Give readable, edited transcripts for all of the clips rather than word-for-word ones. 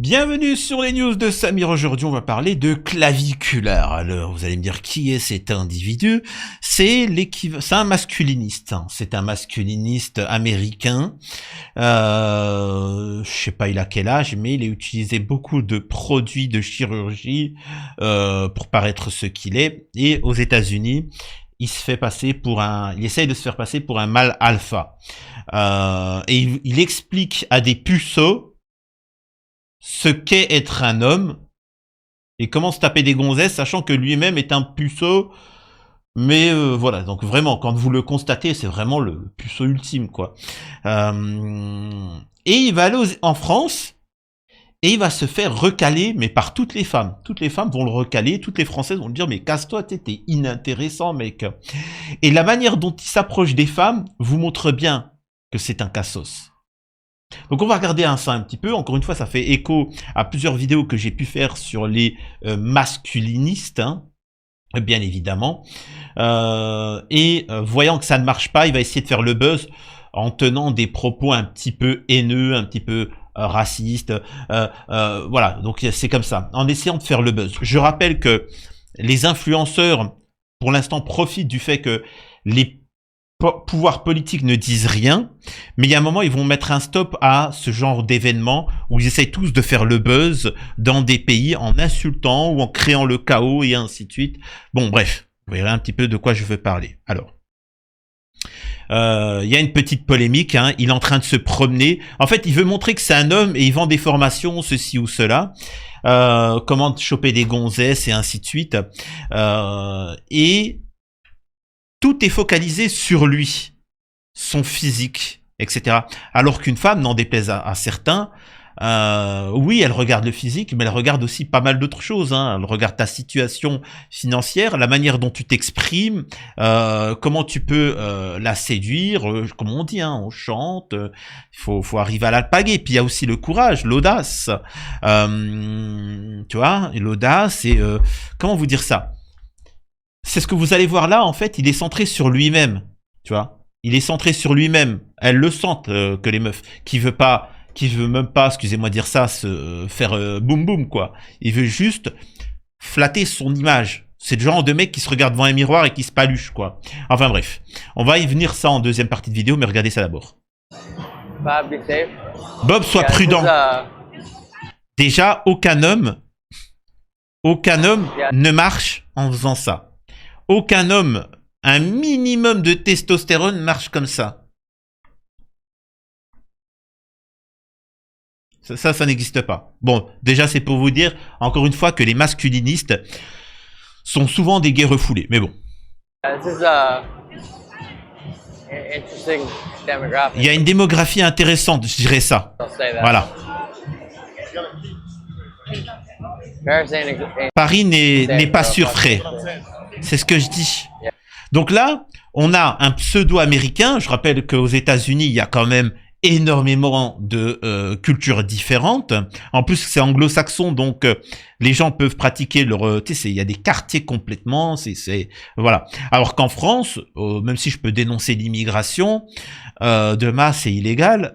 Bienvenue sur les news de Samir. Aujourd'hui, on va parler de claviculaire. Alors, vous allez me dire qui est cet individu? C'est un masculiniste. Hein. C'est un masculiniste américain. Je sais pas il a quel âge, mais il a utilisé beaucoup de produits de chirurgie pour paraître ce qu'il est. Et aux États-Unis, il essaye de se faire passer pour un mâle alpha. Et il explique à des puceaux ce qu'est être un homme et comment se taper des gonzesses, sachant que lui-même est un puceau. Mais voilà, donc vraiment, quand vous le constatez, c'est vraiment le puceau ultime, quoi. Et il va aller en France et il va se faire recaler, mais par toutes les femmes. Toutes les femmes vont le recaler, toutes les Françaises vont lui dire « Mais casse-toi, t'es inintéressant, mec ». Et la manière dont il s'approche des femmes vous montre bien que c'est un cassos. Donc on va regarder ça un petit peu. Encore une fois, ça fait écho à plusieurs vidéos que j'ai pu faire sur les masculinistes, hein, bien évidemment. Voyant que ça ne marche pas, il va essayer de faire le buzz en tenant des propos un petit peu haineux, un petit peu racistes. Voilà, donc c'est comme ça, en essayant de faire le buzz. Je rappelle que les influenceurs, pour l'instant, profitent du fait que les pouvoirs politiques ne disent rien, mais il y a un moment, ils vont mettre un stop à ce genre d'événements où ils essayent tous de faire le buzz dans des pays en insultant ou en créant le chaos et ainsi de suite. Bon, bref, vous verrez un petit peu de quoi je veux parler. Alors, il y a une petite polémique, hein. Il est en train de se promener. En fait, il veut montrer que c'est un homme et il vend des formations, ceci ou cela. Comment choper des gonzesses et ainsi de suite. Et tout est focalisé sur lui, son physique, etc. Alors qu'une femme, n'en déplaise à certains, oui, elle regarde le physique, mais elle regarde aussi pas mal d'autres choses. Hein. Elle regarde ta situation financière, la manière dont tu t'exprimes, comment tu peux la séduire, comme on dit, hein, on chante, il faut arriver à l'alpaguer. Puis il y a aussi le courage, l'audace, tu vois, l'audace et comment vous dire ça? C'est ce que vous allez voir là, en fait, il est centré sur lui-même, tu vois. Il est centré sur lui-même. Elles le sentent, que les meufs, qui veut même pas, excusez-moi de dire ça, se faire boum boum, quoi. Il veut juste flatter son image. C'est le genre de mec qui se regarde devant un miroir et qui se paluche, quoi. Enfin bref, on va y venir ça en deuxième partie de vidéo, mais regardez ça d'abord. Bob, sois prudent. Déjà, aucun homme ne marche en faisant ça. Aucun homme, un minimum de testostérone marche comme ça. Ça n'existe pas. Bon, déjà c'est pour vous dire, encore une fois, que les masculinistes sont souvent des gays refoulés. Mais bon. Il y a une démographie intéressante, je dirais ça. Voilà. Paris n'est pas surfait. C'est ce que je dis. Donc là, on a un pseudo-américain. Je rappelle qu'aux États-Unis, il y a quand même énormément de cultures différentes. En plus, c'est anglo-saxon, donc les gens peuvent pratiquer leur... Tu sais, il y a des quartiers complètement. Voilà. Alors qu'en France, même si je peux dénoncer l'immigration de masse et illégale,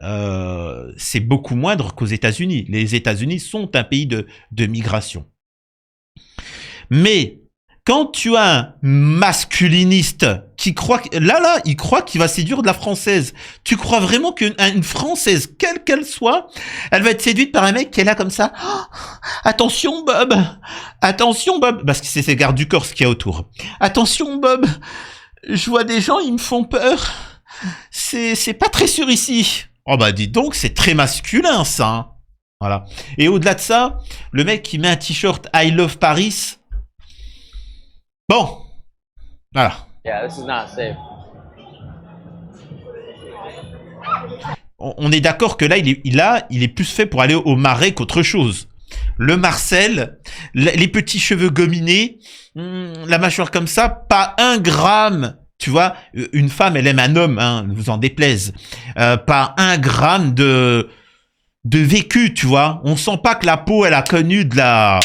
c'est beaucoup moindre qu'aux États-Unis. Les États-Unis sont un pays de migration. Mais quand tu as un masculiniste qui croit... Là, il croit qu'il va séduire de la française. Tu crois vraiment qu'une française, quelle qu'elle soit, elle va être séduite par un mec qui est là comme ça. Oh, attention Bob, attention Bob, parce que c'est ses gardes du corps ce qu'il y a autour. Attention Bob, je vois des gens, ils me font peur. C'est pas très sûr ici. Oh bah dis donc, c'est très masculin ça. Hein. Voilà. Et au-delà de ça, le mec qui met un t-shirt I Love Paris... Bon, voilà. Yeah, this is not safe. On est d'accord que là, il est plus fait pour aller au marais qu'autre chose. Le Marcel, les petits cheveux gominés, la mâchoire comme ça, pas 1 gramme. Tu vois, une femme, elle aime un homme, hein, ne vous en déplaise. Pas 1 gramme de vécu, tu vois. On sent pas que la peau, elle a connu de la...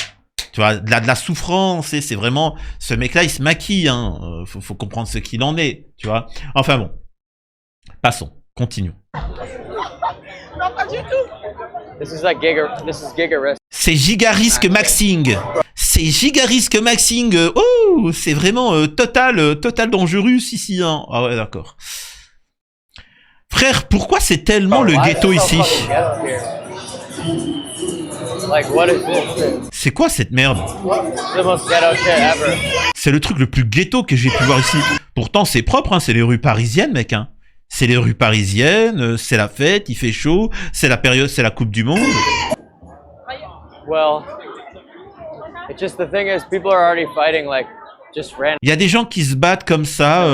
Tu vois, de la souffrance, et c'est vraiment... Ce mec-là, il se maquille, hein. Faut comprendre ce qu'il en est, tu vois. Enfin bon. Passons, continuons. Non, pas du tout. C'est Gigarisque Maxing. C'est Gigarisque Maxing. Oh, c'est vraiment total dangereux ici. Hein. Ah ouais, d'accord. Frère, pourquoi c'est tellement le ghetto ici? C'est quoi cette merde? C'est le truc le plus ghetto que j'ai pu voir ici. Pourtant, c'est propre, hein, c'est les rues parisiennes, mec. Hein. C'est les rues parisiennes, c'est la fête, il fait chaud, c'est la période, c'est la Coupe du Monde. Il y a des gens qui se battent comme ça.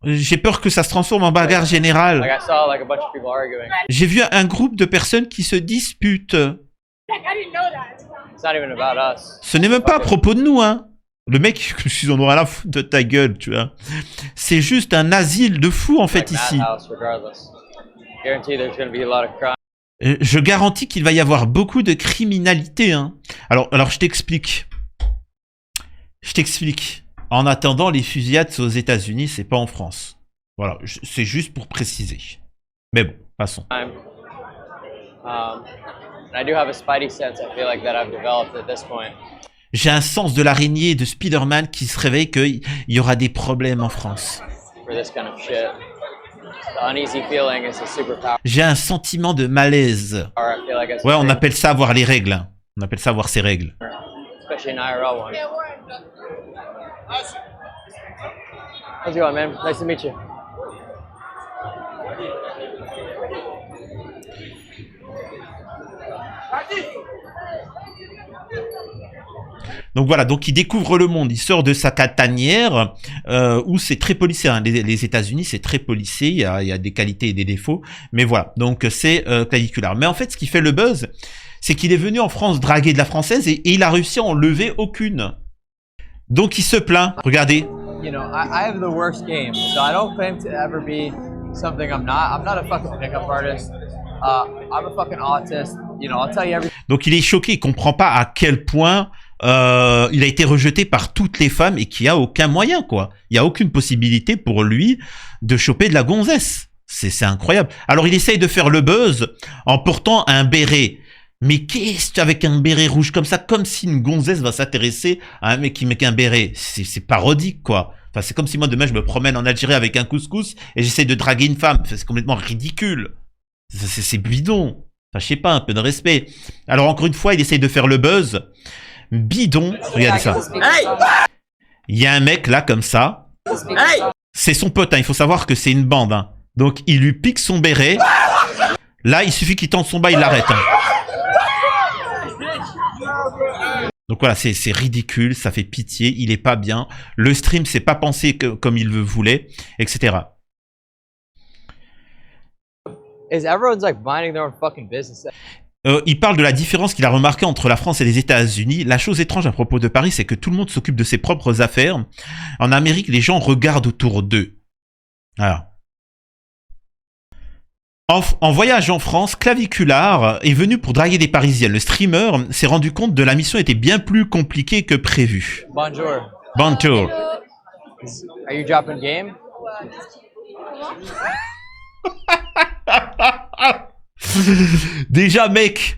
J'ai peur que ça se transforme en bagarre générale. J'ai vu un groupe de personnes qui se disputent. Ce n'est même pas à propos de nous, hein. Le mec, ils en ont rien à foutre de ta gueule, tu vois. C'est juste un asile de fous, en fait, ici. Je garantis qu'il va y avoir beaucoup de criminalité, hein. Alors je t'explique. En attendant, les fusillades, c'est aux États-Unis, c'est pas en France. Voilà, c'est juste pour préciser. Mais bon, passons. J'ai un sens de l'araignée de Spider-Man qui se réveille qu'il y aura des problèmes en France. J'ai un sentiment de malaise. Ouais, on appelle ça avoir les règles. Hein. On appelle ça avoir ses règles. How's it going, man? Nice to meet you. Donc voilà, donc il découvre le monde, il sort de sa tanière où c'est très policé. Hein. Les États-Unis, c'est très policé, il y a des qualités et des défauts, mais voilà, donc c'est claviculaire. Mais en fait, ce qui fait le buzz, c'est qu'il est venu en France draguer de la française et il a réussi à en lever aucune. Donc il se plaint, regardez. You know, I have the worst game, so I don't claim to ever be something I'm not. I'm not a fucking pickup artist. I'm a fucking autist. You know, I'll tell you everything. Donc il est choqué, il comprend pas à quel point il a été rejeté par toutes les femmes et qu'il y a aucun moyen, quoi. Il y a aucune possibilité pour lui de choper de la gonzesse. C'est incroyable. Alors il essaye de faire le buzz en portant un béret. Mais qu'est-ce qu'avec un béret rouge comme ça, comme si une gonzesse va s'intéresser à un mec qui met qu'un béret. C'est parodique, quoi. Enfin, c'est comme si moi demain je me promène en Algérie avec un couscous et j'essaie de draguer une femme. C'est complètement ridicule. C'est bidon. Enfin, je sais pas, un peu de respect. Alors encore une fois, il essaye de faire le buzz. Bidon. Regardez ça. Il y a un mec là comme ça. C'est son pote, hein. Il faut savoir que c'est une bande. Hein. Donc il lui pique son béret. Là, il suffit qu'il tente son bas, il l'arrête. Hein. Donc voilà, c'est ridicule, ça fait pitié, il est pas bien. Le stream, c'est pas pensé comme il le voulait, etc. Il parle de la différence qu'il a remarquée entre la France et les États-Unis. La chose étrange à propos de Paris, c'est que tout le monde s'occupe de ses propres affaires. En Amérique, les gens regardent autour d'eux. Voilà. En voyage en France, Claviculaire est venu pour draguer des Parisiennes. Le streamer s'est rendu compte que la mission était bien plus compliquée que prévu. Bonjour. Bonjour. Are you dropping game? Déjà, mec,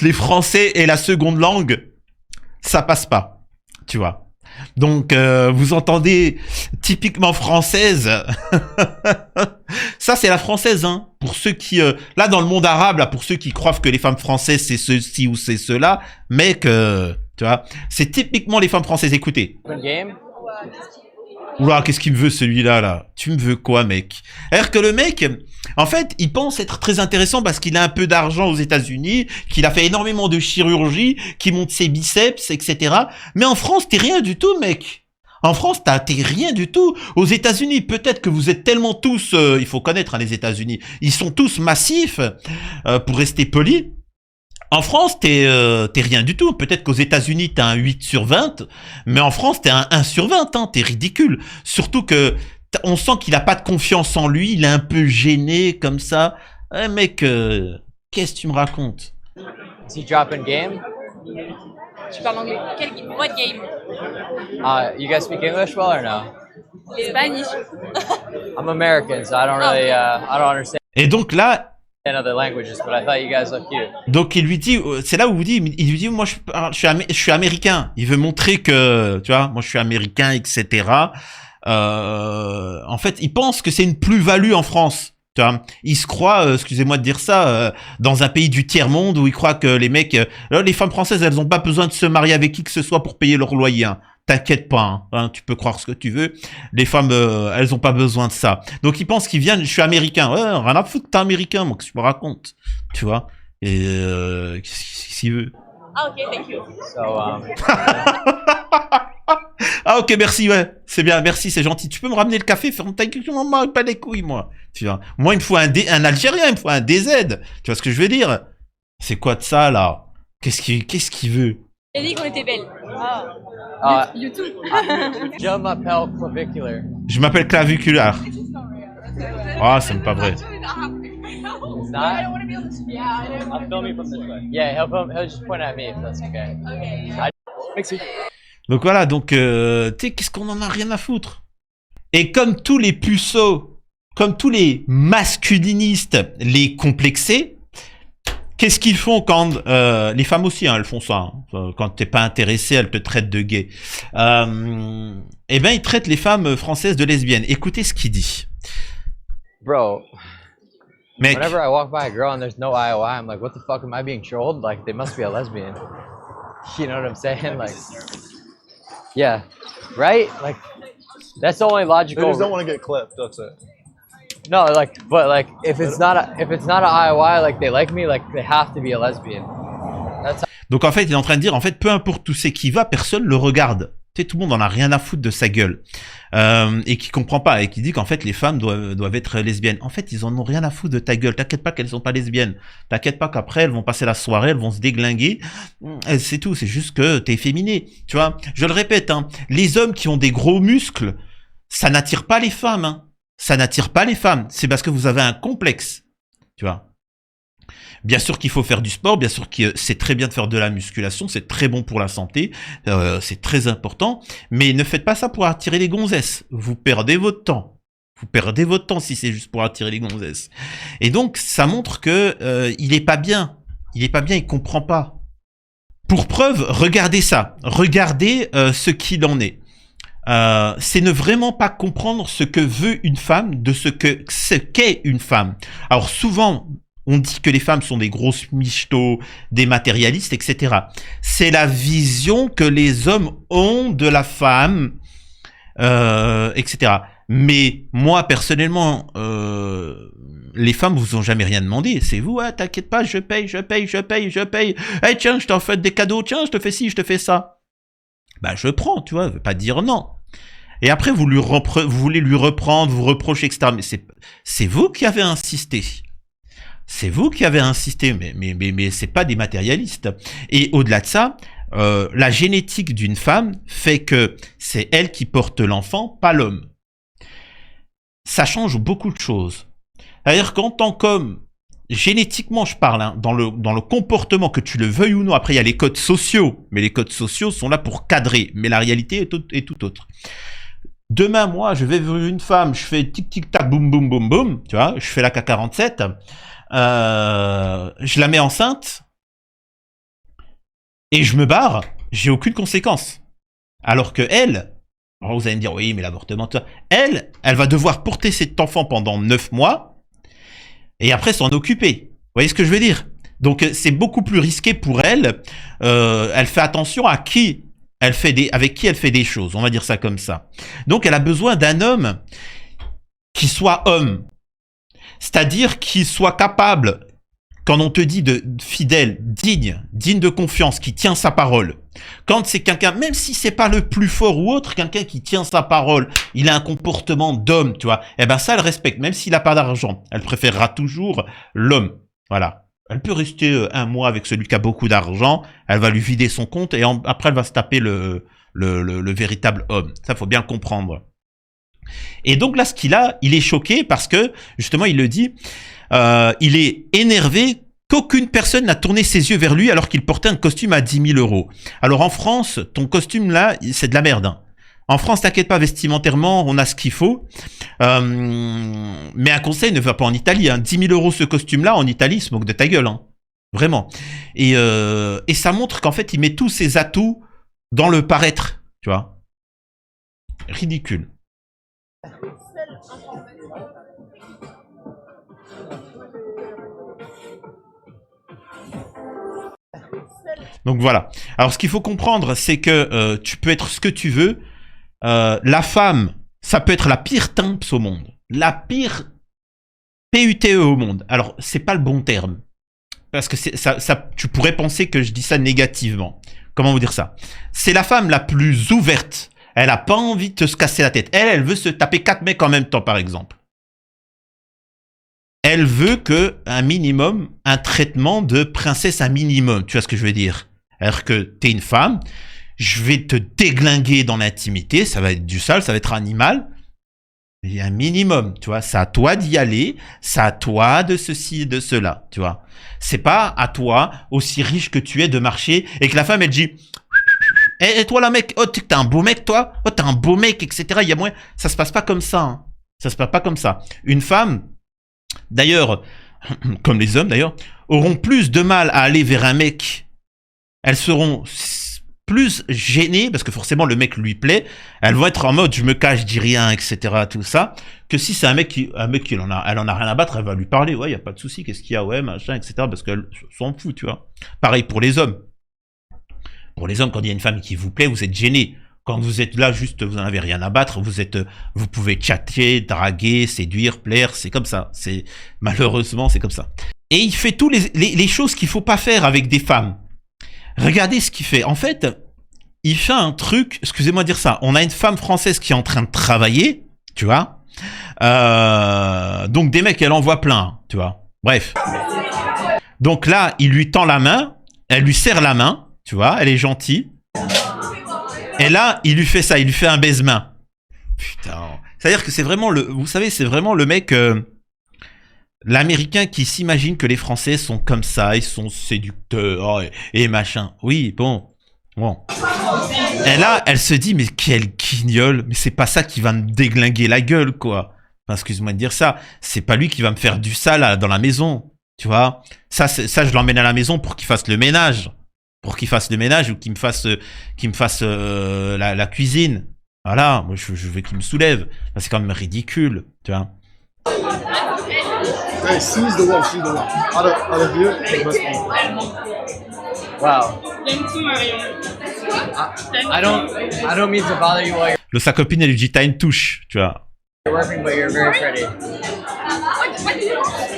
les Français et la seconde langue, ça passe pas, tu vois. Donc, vous entendez typiquement française. Ça, c'est la française, hein. Pour ceux qui... là, dans le monde arabe, là, pour ceux qui croient que les femmes françaises, c'est ceci ou c'est cela, mec, tu vois, c'est typiquement les femmes françaises. Écoutez. Oula, qu'est-ce qu'il me veut celui-là, là? Tu me veux quoi, mec? Alors que le mec, en fait, il pense être très intéressant parce qu'il a un peu d'argent aux États-Unis, qu'il a fait énormément de chirurgie, qu'il monte ses biceps, etc. Mais en France, t'es rien du tout, mec. En France, t'es rien du tout. Aux États-Unis, peut-être que vous êtes tellement tous... il faut connaître hein, les États-Unis. Ils sont tous massifs, pour rester poli. En France, t'es rien du tout. Peut-être qu'aux États-Unis, t'as un 8 sur 20, mais en France, t'es un 1 sur 20, hein. T'es ridicule. Surtout que on sent qu'il a pas de confiance en lui, il est un peu gêné comme ça. Eh, mec, qu'est-ce que tu me racontes? Is he dropping game? Tu parles anglais. Quel game? What game? You guys speak English well or no? Spanish. I'm American, so I don't really, I don't understand. Et donc là, other languages, but I thought you guys looked cute. Donc il lui dit, c'est là où il lui dit, moi je suis américain. Il veut montrer que, tu vois, moi je suis américain, etc. En fait, il pense que c'est une plus-value en France. Tu vois, il se croit, excusez-moi de dire ça, dans un pays du tiers-monde où il croit que les mecs, les femmes françaises, elles ont pas besoin de se marier avec qui que ce soit pour payer leur loyer. Hein. T'inquiète pas, hein, tu peux croire ce que tu veux. Les femmes, elles ont pas besoin de ça. Donc ils pensent qu'ils viennent, je suis américain. Ouais, rien à foutre, t'es américain, moi, qu'est-ce que tu me racontes, tu vois. Et qu'est-ce qu'il veut. Ah, ok, thank you. So, Ah ok, merci, ouais, c'est bien, merci, c'est gentil. Tu peux me ramener le café, ferme ta gueule, je m'en bats pas les couilles, moi. Tu vois, moi il me faut un Algérien, il me faut un DZ. Tu vois ce que je veux dire? C'est quoi de ça là? Qu'est-ce qu'il veut? Il a dit qu'on était belles. YouTube. Je m'appelle clavicular. Je m'appelle claviculaire. Ah, c'est pas vrai. It's not? I'll film you from this way. Yeah, he'll just point at me if that's okay. Okay. Donc voilà, donc, tu sais, qu'est-ce qu'on en a rien à foutre? Et comme tous les puceaux, comme tous les masculinistes, les complexés, qu'est-ce qu'ils font quand, les femmes aussi, hein, elles font ça, hein, quand t'es pas intéressé, elles te traitent de gay. Eh ben, ils traitent les femmes françaises de lesbiennes. Écoutez ce qu'il dit. Bro, Mec, whenever I walk by a girl and there's no IOI, I'm like, what the fuck am I being trolled? Like, they must be a lesbian. You know what I'm saying? Like, yeah, right? Like, that's the only They logical. just don't want to get clipped. That's it. No, like, but like, if it's not a IOI, like they like me, like they have to be a lesbian. That's donc en fait, il est en train de dire, en fait, peu importe où c'est qui va, personne le regarde. Tu sais, tout le monde en a rien à foutre de sa gueule. Et qui comprend pas, et qui dit qu'en fait, les femmes doivent être lesbiennes. En fait, ils en ont rien à foutre de ta gueule. T'inquiète pas qu'elles sont pas lesbiennes. T'inquiète pas qu'après, elles vont passer la soirée, elles vont se déglinguer. C'est tout, c'est juste que t'es efféminé. Tu vois, je le répète, hein, les hommes qui ont des gros muscles, ça n'attire pas les femmes, hein. Ça n'attire pas les femmes. C'est parce que vous avez un complexe. Tu vois. Bien sûr qu'il faut faire du sport, bien sûr que c'est très bien de faire de la musculation, c'est très bon pour la santé, c'est très important, mais ne faites pas ça pour attirer les gonzesses. Vous perdez votre temps. Vous perdez votre temps si c'est juste pour attirer les gonzesses. Et donc, ça montre que il est pas bien. Il est pas bien, il comprend pas. Pour preuve, regardez ça. Regardez ce qu'il en est. C'est ne vraiment pas comprendre ce que veut une femme de ce qu'est une femme. Alors souvent, on dit que les femmes sont des grosses michtos, des matérialistes, etc. C'est la vision que les hommes ont de la femme, etc. Mais moi, personnellement, les femmes vous ont jamais rien demandé. C'est vous, ah, t'inquiète pas, je paye. Hey, tiens, je t'en fais des cadeaux, tiens, je te fais ci, je te fais ça. Bah, je prends, tu vois, je veux pas dire non. Et après, vous voulez lui reprendre, vous reprochez, etc. Mais c'est vous qui avez insisté. C'est vous qui avez insisté, mais c'est pas des matérialistes. Et au-delà de ça, la génétique d'une femme fait que c'est elle qui porte l'enfant, pas l'homme. Ça change beaucoup de choses. C'est-à-dire qu'en tant qu'homme, génétiquement je parle, hein, dans le comportement, que tu le veuilles ou non, après il y a les codes sociaux, mais les codes sociaux sont là pour cadrer, mais la réalité est tout autre. Demain, moi, je vais vers une femme, je fais tic-tic-tac, boum, boum, boum, boum, tu vois, je fais la K47, je la mets enceinte, et je me barre, j'ai aucune conséquence. Alors que elle, alors vous allez me dire, oui, mais l'avortement, elle va devoir porter cet enfant pendant 9 mois, et après s'en occuper. Vous voyez ce que je veux dire? Donc c'est beaucoup plus risqué pour elle, elle fait attention à qui avec qui elle fait des choses, on va dire ça comme ça. Donc elle a besoin d'un homme qui soit homme. C'est-à-dire qu'il soit capable, quand on te dit de fidèle, digne de confiance, qui tient sa parole. Quand c'est quelqu'un, même si c'est pas le plus fort ou autre, quelqu'un qui tient sa parole, il a un comportement d'homme, tu vois. Eh ben ça, elle respecte, même s'il a pas d'argent. Elle préférera toujours l'homme. Voilà. Elle peut rester un mois avec celui qui a beaucoup d'argent, elle va lui vider son compte et après elle va se taper le véritable homme. Ça, faut bien le comprendre. Et donc là, ce qu'il a, il est choqué parce que, justement, il le dit, il est énervé qu'aucune personne n'a tourné ses yeux vers lui alors qu'il portait un costume à 10 000 €. Alors en France, ton costume là, c'est de la merde. Hein. En France, t'inquiète pas, vestimentairement, on a ce qu'il faut. Mais un conseil, ne va pas en Italie. Hein. 10 000 € ce costume-là, en Italie, il se moque de ta gueule. Hein. Vraiment. Et ça montre qu'en fait, il met tous ses atouts dans le paraître. Tu vois. Ridicule. Donc voilà. Alors ce qu'il faut comprendre, c'est que tu peux être ce que tu veux. La femme, ça peut être la pire timps au monde. La pire PUTE au monde. Alors, c'est pas le bon terme. Parce que tu pourrais penser que je dis ça négativement. Comment vous dire ça? C'est la femme la plus ouverte. Elle a pas envie de se casser la tête. Elle veut se taper 4 mecs en même temps, par exemple. Elle veut que un minimum, un traitement de princesse un minimum. Tu vois ce que je veux dire? Alors que t'es une femme, je vais te déglinguer dans l'intimité, ça va être du sale, ça va être animal. Il y a un minimum, tu vois. C'est à toi d'y aller, c'est à toi de ceci et de cela, tu vois. C'est pas à toi, aussi riche que tu es, de marcher et que la femme, elle dit « Et toi, là, mec, oh, t'es un beau mec, toi. Oh, t'es un beau mec, etc. » Il y a moyen. Ça se passe pas comme ça. Hein. Ça se passe pas comme ça. Une femme, d'ailleurs, comme les hommes, d'ailleurs, auront plus de mal à aller vers un mec. Elles seront plus gênées, parce que forcément le mec lui plaît, elles vont être en mode je me cache, je dis rien, etc. tout ça, que si c'est un mec qui elle en a rien à battre, elle va lui parler, ouais, y a pas de souci, qu'est-ce qu'il y a, ouais, machin, etc. parce qu'elle s'en fout, tu vois. Pareil pour les hommes. Pour les hommes, quand il y a une femme qui vous plaît, vous êtes gêné. Quand vous êtes là, juste, vous n'en avez rien à battre, vous pouvez chatter, draguer, séduire, plaire, c'est comme ça. Malheureusement, c'est comme ça. Et il fait tous les choses qu'il faut pas faire avec des femmes. Regardez ce qu'il fait. En fait, il fait un truc, excusez-moi de dire ça, on a une femme française qui est en train de travailler, tu vois. Donc des mecs, elle envoie plein, tu vois. Bref. Donc là, il lui tend la main, elle lui serre la main, tu vois, elle est gentille. Et là, il lui fait ça, il lui fait un baise-main. Putain. C'est-à-dire que c'est vraiment vous savez, c'est vraiment le mec, l'Américain qui s'imagine que les Français sont comme ça, ils sont séducteurs et machin. Oui, bon. Et là, elle se dit, mais quel guignol, mais c'est pas ça qui va me déglinguer la gueule, quoi. Enfin, excuse-moi de dire ça, c'est pas lui qui va me faire du sale dans la maison, tu vois. Ça, je l'emmène à la maison pour qu'il fasse le ménage. Pour qu'il fasse le ménage ou qu'il me fasse la cuisine. Voilà, moi je veux qu'il me soulève. C'est quand même ridicule, tu vois. Hey, she's the one. Out of you, Wow. I don't mean to bother you while Sa copine, elle lui dit, t'as une touche, tu vois. you're working, but you're very pretty.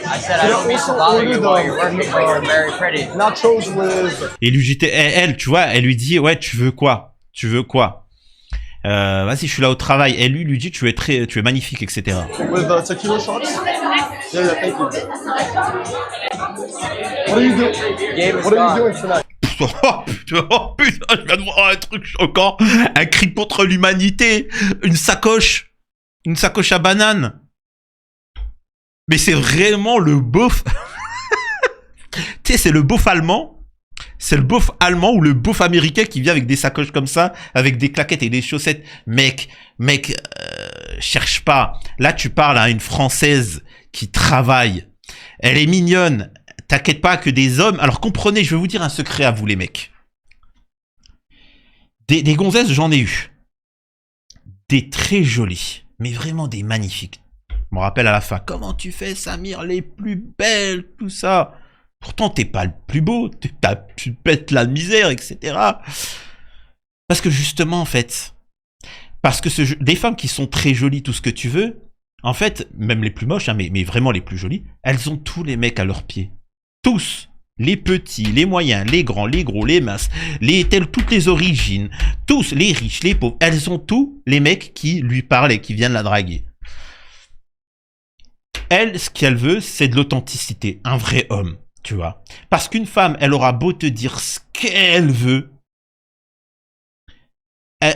I said I don't mean to bother you while you're working, but you're very pretty. Nachos with. Et lui dit, elle, tu vois, elle lui dit, ouais, tu veux quoi? Vas-y, je suis là au travail. Et lui dit, tu es magnifique, etc. With tequila shots? Yeah, thank you. What are you doing? What are you doing tonight? Oh putain, je viens de voir un truc choquant. Un cri contre l'humanité. Une sacoche à banane. Mais c'est vraiment le beauf. Tu sais, c'est le beauf allemand. C'est le beauf allemand ou le beauf américain qui vient avec des sacoches comme ça, avec des claquettes et des chaussettes. Mec, cherche pas. Là, tu parles à une Française qui travaille. Elle est mignonne. T'inquiète pas que des hommes... Alors comprenez, je vais vous dire un secret à vous les mecs. Des gonzesses, j'en ai eu. Des très jolies. Mais vraiment des magnifiques. Je me rappelle à la fin. Comment tu fais, Samir, les plus belles, tout ça. Pourtant, t'es pas le plus beau. Tu pètes la misère, etc. Parce que justement, en fait... Parce que des femmes qui sont très jolies, tout ce que tu veux... En fait, même les plus moches, hein, mais vraiment les plus jolies, elles ont tous les mecs à leurs pieds. Tous. Les petits, les moyens, les grands, les gros, les minces, toutes les origines, tous, les riches, les pauvres. Elles ont tous les mecs qui lui parlent et qui viennent la draguer. Elle, ce qu'elle veut, c'est de l'authenticité. Un vrai homme, tu vois. Parce qu'une femme, elle aura beau te dire ce qu'elle veut.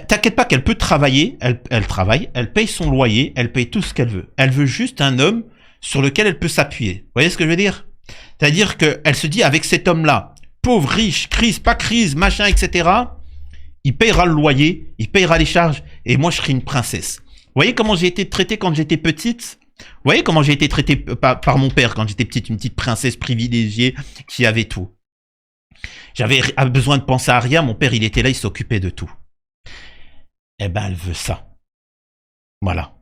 T'inquiète pas qu'elle peut travailler, elle travaille, elle paye son loyer, elle paye tout ce qu'elle veut. Elle veut juste un homme sur lequel elle peut s'appuyer. Vous voyez ce que je veux dire? C'est-à-dire qu'elle se dit, avec cet homme-là, pauvre, riche, crise, pas crise, machin, etc., il payera le loyer, il payera les charges, et moi je serai une princesse. Vous voyez comment j'ai été traité quand j'étais petite? Vous voyez comment j'ai été traité par mon père quand j'étais petite, une petite princesse privilégiée qui avait tout. J'avais besoin de penser à rien, mon père il était là, il s'occupait de tout. Eh ben elle veut ça. Voilà.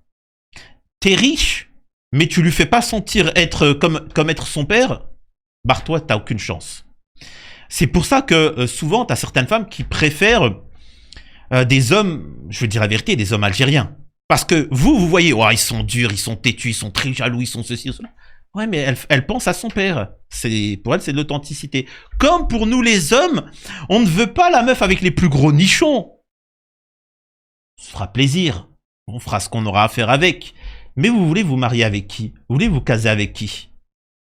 T'es riche, mais tu lui fais pas sentir être comme être son père, barre-toi, t'as aucune chance. C'est pour ça que souvent t'as certaines femmes qui préfèrent des hommes, je veux dire la vérité, des hommes algériens. Parce que vous voyez, oh, ils sont durs, ils sont têtus, ils sont très jaloux, ils sont ceci, cela. Ouais, mais elle pense à son père. Pour elle, c'est de l'authenticité. Comme pour nous les hommes, on ne veut pas la meuf avec les plus gros nichons. Ça se fera plaisir. On fera ce qu'on aura à faire avec. Mais vous voulez vous marier avec qui? Vous voulez vous caser avec qui?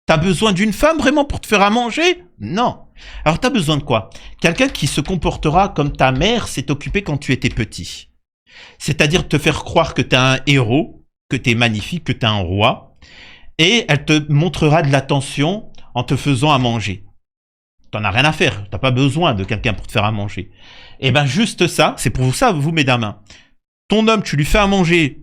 T'as besoin d'une femme vraiment pour te faire à manger? Non. Alors t'as besoin de quoi? Quelqu'un qui se comportera comme ta mère s'est occupée quand tu étais petit. C'est-à-dire te faire croire que t'es un héros, que t'es magnifique, que t'es un roi. Et elle te montrera de l'attention en te faisant à manger. T'en as rien à faire. T'as pas besoin de quelqu'un pour te faire à manger. Et ben juste ça, c'est pour ça, vous mesdames. Ton homme, tu lui fais à manger.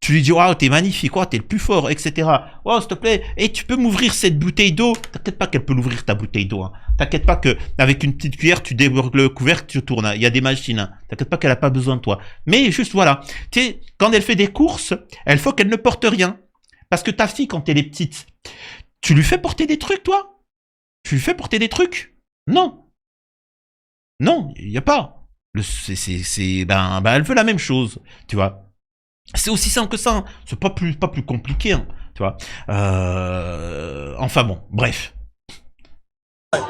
Tu lui dis, oh, t'es magnifique, oh, t'es le plus fort, etc. Oh, s'il te plaît, et tu peux m'ouvrir cette bouteille d'eau? T'inquiète pas qu'elle peut l'ouvrir, ta bouteille d'eau. Hein. T'inquiète pas qu'avec une petite cuillère, tu débordes le couvercle, tu tournes. Il y a des machines. Hein. T'inquiète pas qu'elle a pas besoin de toi. Mais juste, voilà. Tu sais, quand elle fait des courses, elle faut qu'elle ne porte rien. Parce que ta fille, quand elle est petite, tu lui fais porter des trucs, toi? Tu lui fais porter des trucs? Non. Non, il n'y a pas. Elle veut la même chose, tu vois. C'est aussi simple que ça, hein. C'est pas plus compliqué, hein, tu vois. Enfin bon, bref. Game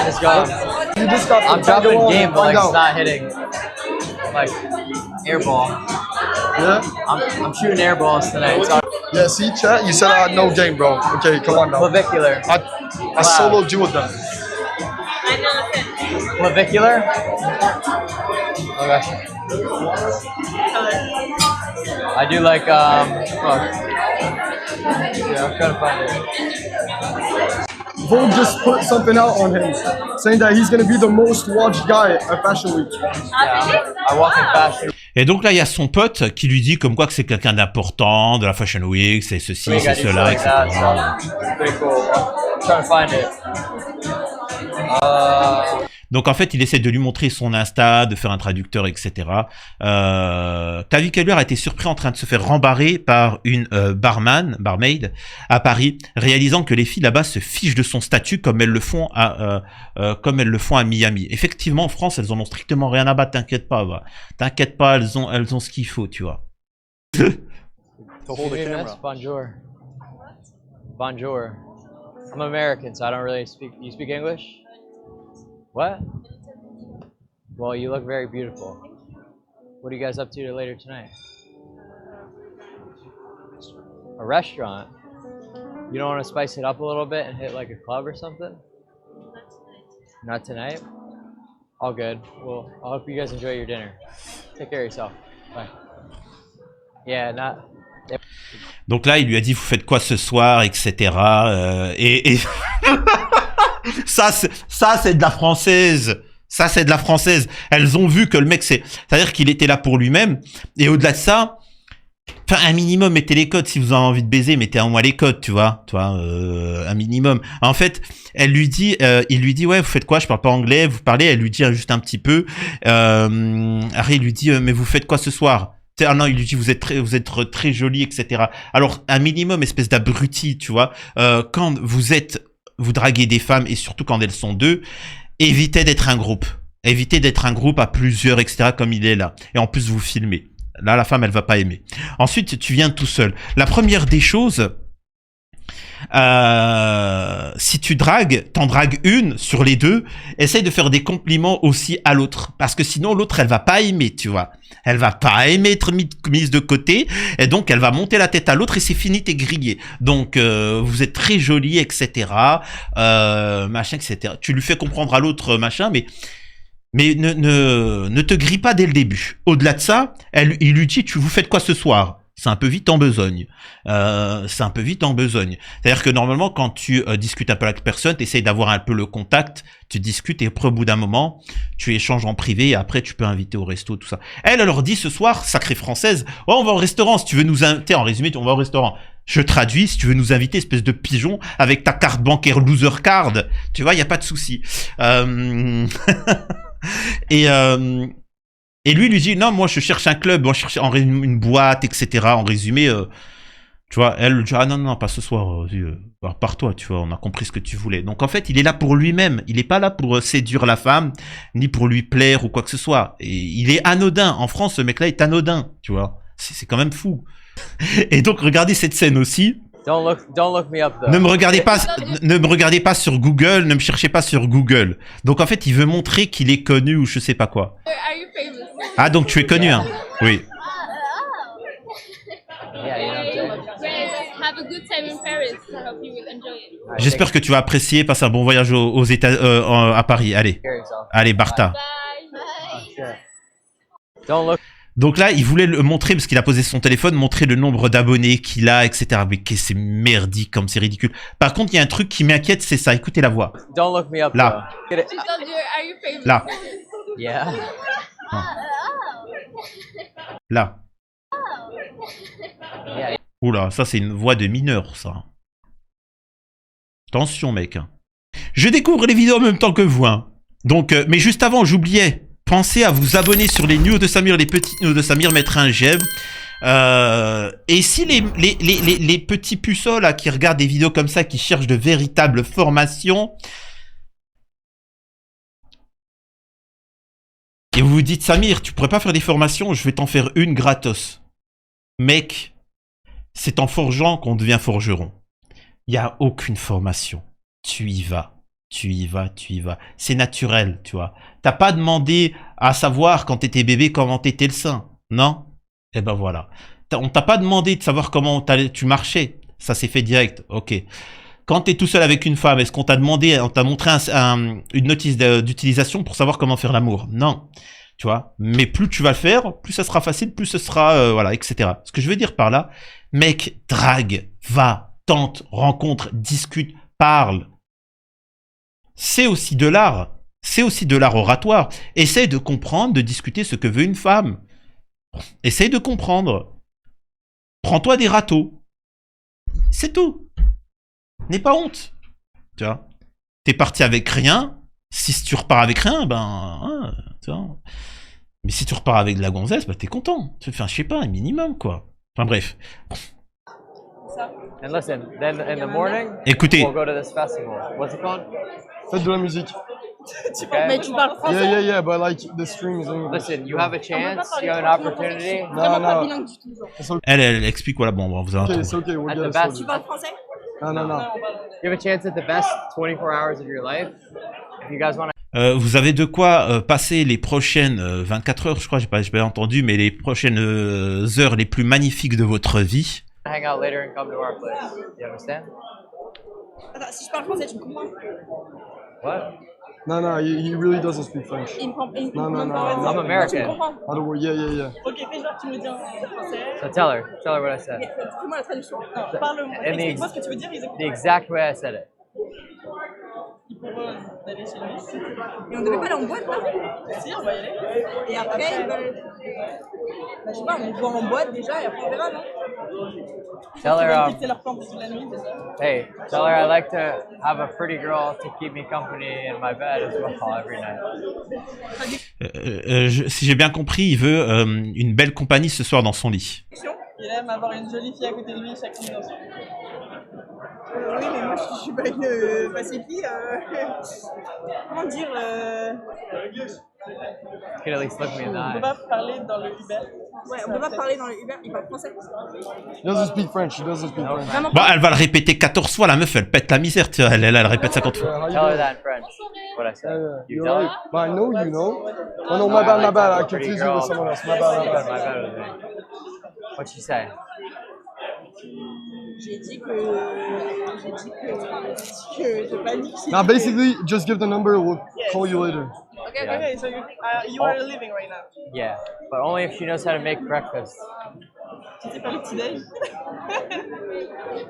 is gone. You just got I'm dropping game, but like find it's out. not hitting. Like airball. Yeah? I'm shooting airballs tonight. It's Yeah, see, chat, you said I had no game, bro. Okay, come on now. clavicular. I soloed you with them. Clavicular? Okay. I do like fuck. Yeah, I'm trying to find it. Vogue just put something out on him, saying that he's gonna be the most watched guy at Fashion Week. Yeah, I walk in fashion. Et donc là, il y a son pote qui lui dit comme quoi que c'est quelqu'un d'important, de la Fashion Week, c'est ceci, Week, I c'est do shit cela, like etc. that, so it's pretty cool. I'm trying to find it. Donc en fait, il essaie de lui montrer son Insta, de faire un traducteur, etc. Clavicular a été surpris en train de se faire rembarrer par une barmaid à Paris, réalisant que les filles là-bas se fichent de son statut comme elles le font à Miami. Effectivement, en France, elles en ont strictement rien à battre. T'inquiète pas, va. T'inquiète pas, elles ont ce qu'il faut, tu vois. To hold the camera. Bonjour. Bonjour. I'm American, so I don't really speak. You speak English? What? Well, you look very beautiful. What are you guys up to later tonight? A restaurant? You don't want to spice it up a little bit and hit like a club or something? Not tonight? All good. Well, I hope you guys enjoy your dinner. Take care of yourself. Bye. Yeah, not... Donc là, il lui a dit, vous faites quoi ce soir, etc. Et ça, c'est de la française. Ça, c'est de la française. Elles ont vu que le mec, c'est-à-dire qu'il était là pour lui-même. Et au-delà de ça, enfin, un minimum, mettez les codes. Si vous avez envie de baiser, mettez en moins les codes, tu vois. Un minimum. En fait, il lui dit, ouais, vous faites quoi? Je parle pas anglais. Vous parlez? Elle lui dit juste un petit peu. Après, il lui dit, mais vous faites quoi ce soir? Ah non, il lui dit vous êtes très jolie, etc. Alors un minimum, espèce d'abruti, tu vois. Quand vous draguez des femmes et surtout quand elles sont deux, évitez d'être un groupe. Évitez d'être un groupe à plusieurs, etc. Comme il est là. Et en plus vous filmez. Là, la femme, elle va pas aimer. Ensuite, tu viens tout seul. La première des choses. Si tu t'en dragues une sur les deux, essaye de faire des compliments aussi à l'autre, parce que sinon l'autre elle va pas aimer, tu vois, elle va pas aimer être mise de côté, et donc elle va monter la tête à l'autre et c'est fini, t'es grillé. Donc vous êtes très jolie, etc. Machin, etc. Tu lui fais comprendre à l'autre machin, mais ne te grille pas dès le début. Au-delà de ça, il lui dit, vous faites quoi ce soir? C'est un peu vite en besogne. C'est un peu vite en besogne. C'est-à-dire que normalement, quand tu discutes un peu avec la personne, tu essayes d'avoir un peu le contact, tu discutes et après, au bout d'un moment, tu échanges en privé et après, tu peux inviter au resto, tout ça. Elle leur dit ce soir, sacrée française, oh, on va au restaurant, si tu veux nous inviter, en résumé, on va au restaurant. Je traduis, si tu veux nous inviter, espèce de pigeon, avec ta carte bancaire loser card, tu vois, il n'y a pas de souci. Et lui dit, non, moi je cherche un club, moi je cherche une boîte, etc. En résumé, tu vois, elle dit, ah non, pas ce soir, pars-toi, tu vois, on a compris ce que tu voulais. Donc en fait, il est là pour lui-même, il n'est pas là pour séduire la femme, ni pour lui plaire ou quoi que ce soit. Et il est anodin, en France, ce mec-là est anodin, tu vois. C'est quand même fou. Et donc, regardez cette scène aussi. Don't look me up though. Ne me regardez pas sur Google, ne me cherchez pas sur Google. Donc en fait, il veut montrer qu'il est connu ou je sais pas quoi. Are you famous? Ah, donc tu es connu, hein? Oui. Yeah, you know what I'm saying? Well, have a good time in Paris. I hope you will enjoy it. J'espère que tu vas apprécier, passer un bon voyage aux États, à Paris. Allez, Care yourself. allez, Bartha. Bye. Oh, shit. Don't look. Donc là, il voulait le montrer, parce qu'il a posé son téléphone, montrer le nombre d'abonnés qu'il a, etc. Mais que c'est merdique, comme c'est ridicule. Par contre, il y a un truc qui m'inquiète, c'est ça. Écoutez la voix. Don't look me up Là. though. Get it? She told you, are you famous? Là, Yeah. là. Yeah. Oula, ça c'est une voix de mineur, ça. Attention, mec. Je découvre les vidéos en même temps que vous, hein. Donc, mais juste avant, j'oubliais. Pensez à vous abonner sur les news de Samir, les petites news de Samir, mettre un j'aime. Et si les petits puceaux là qui regardent des vidéos comme ça, qui cherchent de véritables formations, et vous vous dites, Samir, tu pourrais pas faire des formations, je vais t'en faire une gratos. Mec, c'est en forgeant qu'on devient forgeron. Il n'y a aucune formation. Tu y vas. Tu y vas, tu y vas. C'est naturel, tu vois. T'as pas demandé à savoir quand t'étais bébé comment t'étais le sein, non? Eh ben voilà. On t'a pas demandé de savoir comment tu marchais. Ça s'est fait direct, ok. Quand t'es tout seul avec une femme, est-ce qu'on t'a demandé, on t'a montré une notice d'utilisation pour savoir comment faire l'amour? Non. Tu vois. Mais plus tu vas le faire, plus ça sera facile, plus ce sera, voilà, etc. Ce que je veux dire par là, mec, drague, va, tente, rencontre, discute, parle. C'est aussi de l'art. C'est aussi de l'art oratoire. Essaye de comprendre, de discuter ce que veut une femme. Essaye de comprendre. Prends-toi des râteaux. C'est tout. N'aie pas honte. Tu vois. T'es parti avec rien. Si tu repars avec rien, ben... tu vois. Mais si tu repars avec de la gonzesse, ben t'es content. Enfin, je sais pas, un minimum, quoi. Enfin, bref. And listen, then in the morning, Écoutez. we'll go to this festival. What's it called? Faites de la musique. Okay. Mais tu parles français? Yeah, but like the stream is English. Listen, you have a chance, you have an opportunity. Vraiment pas non. bilingue du tout, genre. Elle explique, voilà, bon, vous allez Okay, entendre. it's okay. We'll At get the it best. sorted. Tu parles français? No. You have a chance at the best 24 hours of your life. If you guys want to. Vous avez de quoi passer les prochaines 24 heures, je crois, j'ai pas entendu, mais les prochaines heures les plus magnifiques de votre vie. Hang out later and come to our place. You understand? Attends, si je parle français, tu me comprends? What? No, he really doesn't speak French. Il me comprend. No. I'm American. Tu me comprends? Out of yeah. Ok, fais genre, tu me dis en français. So tell her what I said. Fais-moi la traduction. Non, parle-moi. And Explique-moi ce que tu veux dire, ils écoutent. The exact way I said it. Il propose d'aller chez lui. Et on devait pas aller en boîte, là? Si, on va y aller. Et après, ils veulent... Bah, je sais pas, on voit en boîte déjà, et après on verra, non? Tell Ils her, veulent fixer leur plan pour toute la nuit, c'est ça? hey, tell her I like to have a pretty girl to keep me company in my bed as well every night. Si j'ai bien compris, il veut une belle compagnie ce soir dans son lit. Il aime avoir une jolie fille à côté de lui chaque nuit dans son lit. Oui, mais moi je suis pas une pacifie. Comment dire You could at least look me in the On peut eye. pas parler dans le Uber. Ouais, on peut pas parler dans le Uber, il parle français. He doesn't speak French. Vraiment Bon, elle va le répéter 14 fois, la meuf, elle pète la misère, tu vois, elle répète 50 fois. How you Tell her doing? that in French. What I said. You You tell alright? her. But I know you know. Oh no, my bad. I confused you with someone else. My bad. My bad with me. What'd she say? j'ai dit que je panique. Now, basically, just give the number. We'll call you later. Okay, so you are living right now. Yeah, but only if she knows how to make breakfast. Tu sais faire le petit-déj?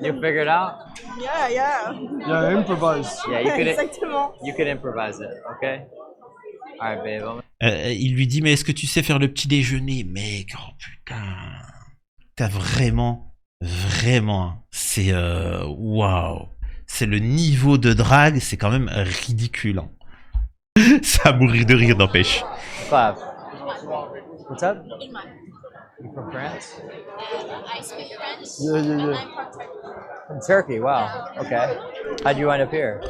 You figured out? Yeah, yeah. Yeah, improvise. Yeah, you could. Exactement. You could improvise it, okay? All right, babe. Il lui dit, mais est-ce que tu sais faire le petit déjeuner? Mec, oh putain. T'as vraiment, c'est waouh. C'est le niveau de drague, c'est quand même ridicule. Hein. Ça a mourir de rire, n'empêche. Clap. What's up? You from France? I speak French. Yeah, yeah, yeah. I'm from Turkey. From Turkey. Wow. Okay. How'd you wind up here?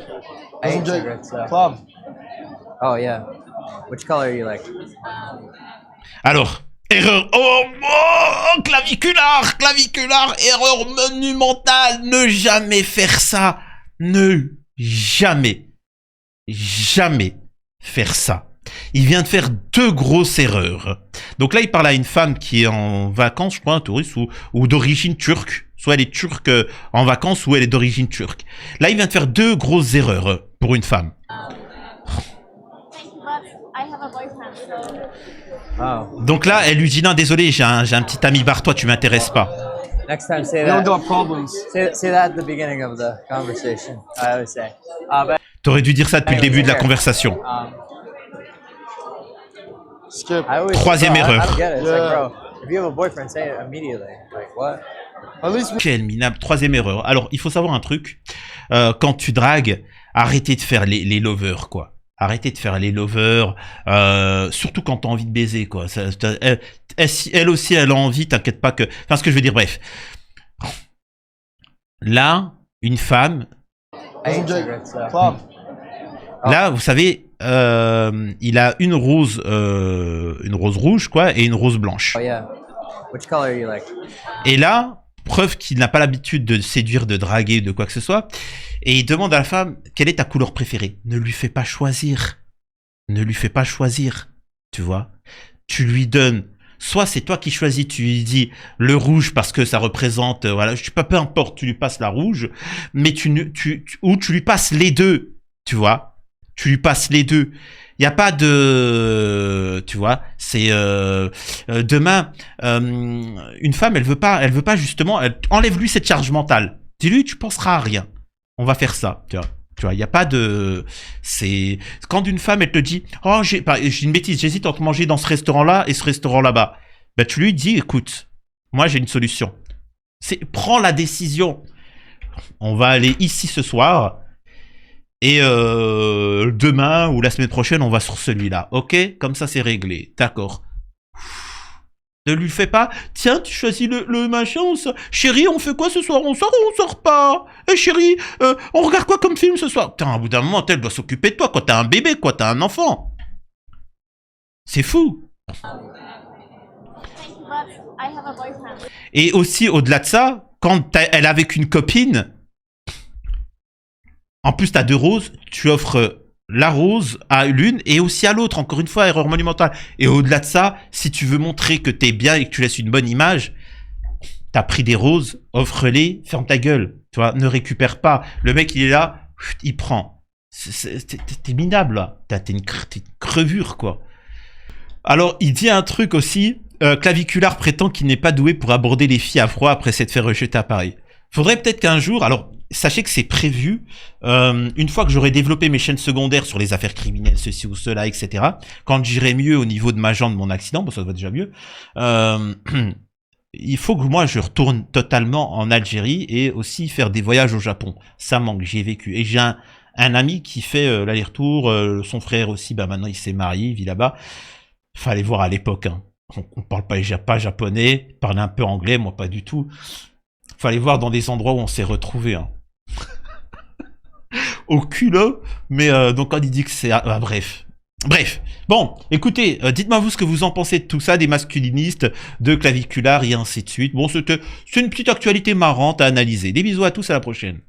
I hate Jay, cigarettes. So. Club. Oh yeah. Which color are you like? Alors, erreur. Oh, claviculaire, erreur monumentale. Ne jamais faire ça. Ne jamais faire ça. Il vient de faire 2 grosses erreurs. Donc là, il parle à une femme qui est en vacances, je crois, un touriste, ou d'origine turque. Soit elle est turque en vacances, ou elle est d'origine turque. Là, il vient de faire 2 grosses erreurs pour une femme. I have a boyfriend, so Oh. Donc là, elle lui dit, non, désolé, j'ai un petit ami, barre-toi, tu m'intéresses pas. Next time, say We don't that. got problems. Say that at the beginning of the conversation. I always say. But T'aurais dû dire ça depuis le début de la conversation. Skip. I always. Troisième I erreur. don't get it. It's Yeah. like, bro, if you have a boyfriend, say it immediately. Like what? At least we Quelle minable. 3e erreur. Alors, il faut savoir un truc. Quand tu dragues, arrêtez de faire les lovers, quoi. Arrêtez de faire les lovers, surtout quand t'as envie de baiser, quoi. Elle aussi, elle a envie, t'inquiète pas que... Enfin, ce que je veux dire, bref. Là, une femme... I hate Jay, cigarettes. So. Club. Là, vous savez, il a une rose rouge, quoi, et une rose blanche. Oh yeah. Which color are you like? Et là, preuve qu'il n'a pas l'habitude de séduire, de draguer, de quoi que ce soit, et il demande à la femme, quelle est ta couleur préférée? Ne lui fais pas choisir. Ne lui fais pas choisir. Tu vois? Tu lui donnes, soit c'est toi qui choisis, tu lui dis le rouge parce que ça représente, voilà, je sais pas, peu importe, tu lui passes la rouge, mais ou tu lui passes les deux, tu vois? Tu lui passes les deux. Il n'y a pas de, tu vois, c'est demain, une femme, elle veut pas justement, enlève-lui cette charge mentale. Dis-lui, tu penseras à rien. On va faire ça, tu vois, il n'y a pas de, c'est quand une femme elle te dit, oh j'ai une bêtise, j'hésite entre manger dans ce restaurant-là et ce restaurant là-bas. Ben tu lui dis, écoute, moi j'ai une solution. Prends la décision. On va aller ici ce soir. Et demain ou la semaine prochaine, on va sur celui-là. Ok? Comme ça, c'est réglé. D'accord. Ne lui fais pas. Tiens, tu choisis le machin. Chérie, on fait quoi ce soir? On sort ou on sort pas? Eh chérie, on regarde quoi comme film ce soir? Putain, au bout d'un moment, elle doit s'occuper de toi. Quoi, t'as un bébé, quoi, t'as un enfant. C'est fou. but I have a boyfriend. Et aussi, au-delà de ça, quand elle est avec une copine, en plus, t'as 2 roses, tu offres la rose à l'une et aussi à l'autre. Encore une fois, erreur monumentale. Et au-delà de ça, si tu veux montrer que t'es bien et que tu laisses une bonne image, t'as pris des roses, offre-les, ferme ta gueule. Tu vois, ne récupère pas. Le mec, il est là, il prend. T'es minable, là. T'es une crevure, quoi. Alors, il dit un truc aussi. Claviculaire prétend qu'il n'est pas doué pour aborder les filles à froid après s'être fait rejeter à Paris. Faudrait peut-être qu'un jour... Alors, sachez que c'est prévu. Une fois que j'aurai développé mes chaînes secondaires sur les affaires criminelles, ceci ou cela, etc. Quand j'irai mieux au niveau de ma jambe, de mon accident, bon, ça va déjà mieux. Il faut que moi, je retourne totalement en Algérie et aussi faire des voyages au Japon. Ça manque, j'y ai vécu. Et j'ai un ami qui fait l'aller-retour. Son frère aussi, bah maintenant, il s'est marié, il vit là-bas. Fallait voir à l'époque, hein. On parle pas japonais, il parle un peu anglais, moi pas du tout. Fallait voir dans des endroits où on s'est retrouvés, hein. Au culot, mais donc quand il dit que c'est... bref. Bon, écoutez, dites-moi vous ce que vous en pensez de tout ça, des masculinistes, de claviculaires et ainsi de suite. Bon, c'est une petite actualité marrante à analyser. Des bisous à tous, à la prochaine.